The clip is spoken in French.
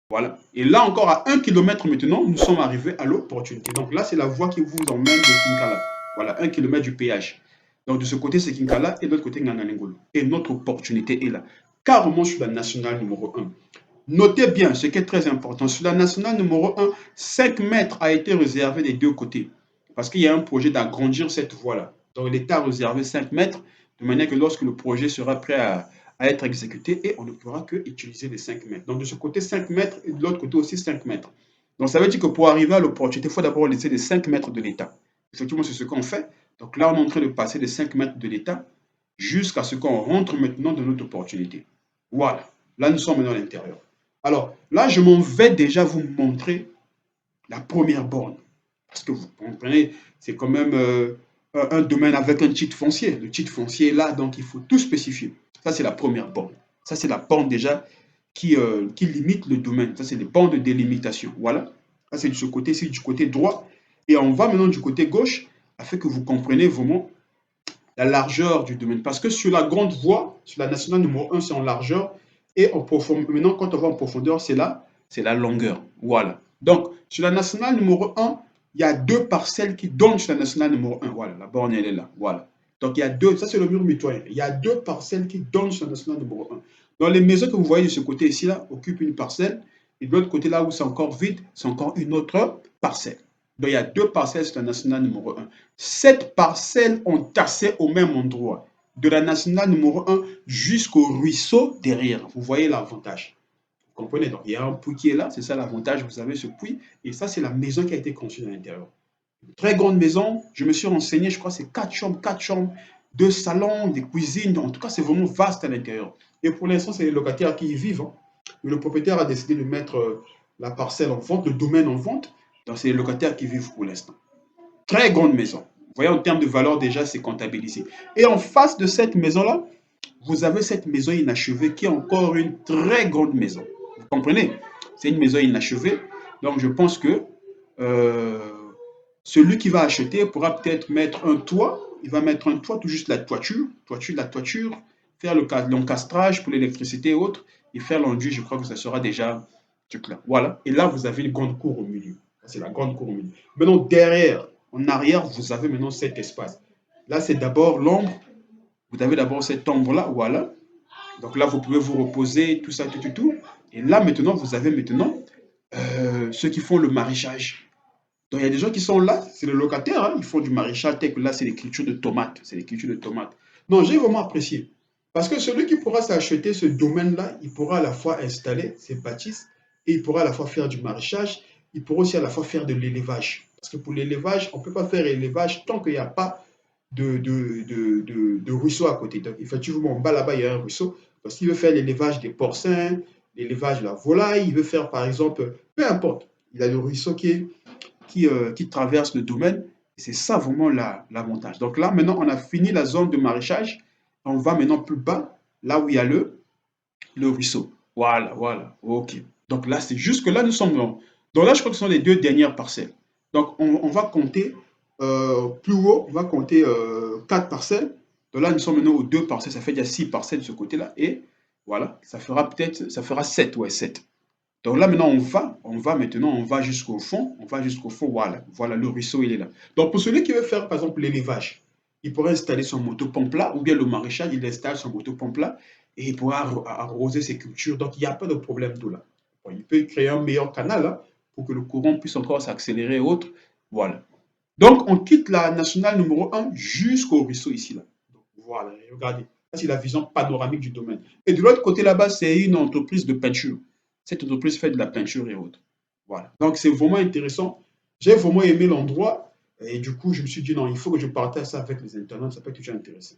Voilà. Et là encore, à 1 km maintenant, nous sommes arrivés à l'opportunité. Donc là, c'est la voie qui vous emmène de Kinkala. Voilà, 1 km du péage. Donc de ce côté, c'est Kinkala et de l'autre côté, Ngananengolo. Et notre opportunité est là. Carrément sur la nationale numéro 1. Notez bien ce qui est très important. Sur la nationale numéro 1, 5 mètres a été réservé des deux côtés. Parce qu'il y a un projet d'agrandir cette voie-là. Donc l'État a réservé 5 mètres, de manière que lorsque le projet sera prêt à être exécuté, et on ne pourra que utiliser les 5 mètres. Donc de ce côté 5 mètres et de l'autre côté aussi 5 mètres. Donc ça veut dire que pour arriver à l'opportunité, il faut d'abord laisser les 5 mètres de l'État. Effectivement, c'est ce qu'on fait. Donc là, on est en train de passer les 5 mètres de l'État jusqu'à ce qu'on rentre maintenant dans notre opportunité. Voilà. Là, nous sommes maintenant à l'intérieur. Alors là, je m'en vais déjà vous montrer la première borne. Parce que vous comprenez, c'est quand même un domaine avec un titre foncier. Le titre foncier est là, donc il faut tout spécifier. Ça, c'est la première borne. Ça, c'est la borne déjà qui limite le domaine. Ça, c'est les bornes de délimitation. Voilà. Ça, c'est de ce côté, c'est du côté droit. Et on va maintenant du côté gauche, afin que vous compreniez vraiment la largeur du domaine. Parce que sur la grande voie, sur la nationale numéro 1, c'est en largeur. Et en profondeur, maintenant, quand on va en profondeur, c'est la longueur. Voilà. Donc, sur la nationale numéro 1, il y a deux parcelles qui donnent sur la nationale numéro 1. Voilà, la borne, elle est là. Voilà. Donc, il y a deux, ça c'est le mur mitoyen. Il y a deux parcelles qui donnent sur la nationale numéro 1. Donc, les maisons que vous voyez de ce côté ici, là, occupent une parcelle. Et de l'autre côté, là où c'est encore vide, c'est encore une autre parcelle. Donc, il y a deux parcelles sur la nationale numéro 1. Cette parcelle ont tassé au même endroit, de la nationale numéro 1 jusqu'au ruisseau derrière. Vous voyez l'avantage. Vous comprenez? Donc, il y a un puits qui est là, c'est ça l'avantage, vous avez ce puits, et ça, c'est la maison qui a été construite à l'intérieur. Une très grande maison, je me suis renseigné, je crois que c'est 4 chambres, 2 salons, des cuisines, en tout cas, c'est vraiment vaste à l'intérieur. Et pour l'instant, c'est les locataires qui y vivent. Hein. Mais le propriétaire a décidé de mettre la parcelle en vente, le domaine en vente, donc c'est les locataires qui vivent pour l'instant. Très grande maison. Vous voyez, en termes de valeur, déjà, c'est comptabilisé. Et en face de cette maison-là, vous avez cette maison inachevée qui est encore une très grande maison. Vous comprenez? C'est une maison inachevée. Donc, je pense que euh, celui qui va acheter pourra peut-être mettre un toit. Il va mettre un toit, tout juste la toiture, faire l'encastrage pour l'électricité et autres, et faire l'enduit. Je crois que ça sera déjà truc là. Voilà. Et là, vous avez une grande cour au milieu. C'est la grande cour au milieu. Maintenant, derrière, en arrière, vous avez maintenant cet espace. Là, c'est d'abord l'ombre. Vous avez d'abord cette ombre-là, voilà. Donc là, vous pouvez vous reposer, tout ça, tout. Et là, maintenant, vous avez maintenant ceux qui font le maraîchage. Donc, il y a des gens qui sont là, c'est les locataires, hein, ils font du maraîchage, tel que là, c'est les cultures de tomates. C'est les cultures de tomates. Non, j'ai vraiment apprécié. Parce que celui qui pourra s'acheter ce domaine-là, il pourra à la fois installer ses bâtisses et il pourra à la fois faire du maraîchage, il pourra aussi à la fois faire de l'élevage. Parce que pour l'élevage, on ne peut pas faire élevage tant qu'il n'y a pas de ruisseau à côté. Donc, effectivement, en bas là-bas, il y a un ruisseau. Parce qu'il veut faire l'élevage des porcins, l'élevage de la volaille, il veut faire par exemple, peu importe, il a le ruisseau qui traverse le domaine. Et c'est ça vraiment l'avantage. Donc là, maintenant, on a fini la zone de maraîchage. On va maintenant plus bas, là où il y a le ruisseau. Voilà, voilà. OK. Donc là, c'est jusque là, nous sommes dans. Donc là, je crois que ce sont les deux dernières parcelles. Donc on va compter plus haut, on va compter 4 parcelles. Donc là, nous sommes maintenant aux 2 parcelles. Ça fait déjà 6 parcelles de ce côté-là. Et voilà, ça fera 7, ouais, 7. Donc là, maintenant, on va jusqu'au fond. On va jusqu'au fond, voilà. Voilà, le ruisseau, il est là. Donc pour celui qui veut faire, par exemple, l'élevage, il pourrait installer son motopompe là, ou bien le maraîchage, il installe son motopompe là, et il pourra arroser ses cultures. Donc il n'y a pas de problème d'eau là. Bon, il peut créer un meilleur canal là, pour que le courant puisse encore s'accélérer et autres. Voilà. Donc on quitte la nationale numéro 1 jusqu'au ruisseau ici là. Donc, voilà, regardez. Ça, c'est la vision panoramique du domaine. Et de l'autre côté là-bas, c'est une entreprise de peinture. Cette entreprise fait de la peinture et autres. Voilà. Donc, c'est vraiment intéressant. J'ai vraiment aimé l'endroit. Et du coup, je me suis dit, non, il faut que je partage ça avec les internautes. Ça peut être toujours intéressant.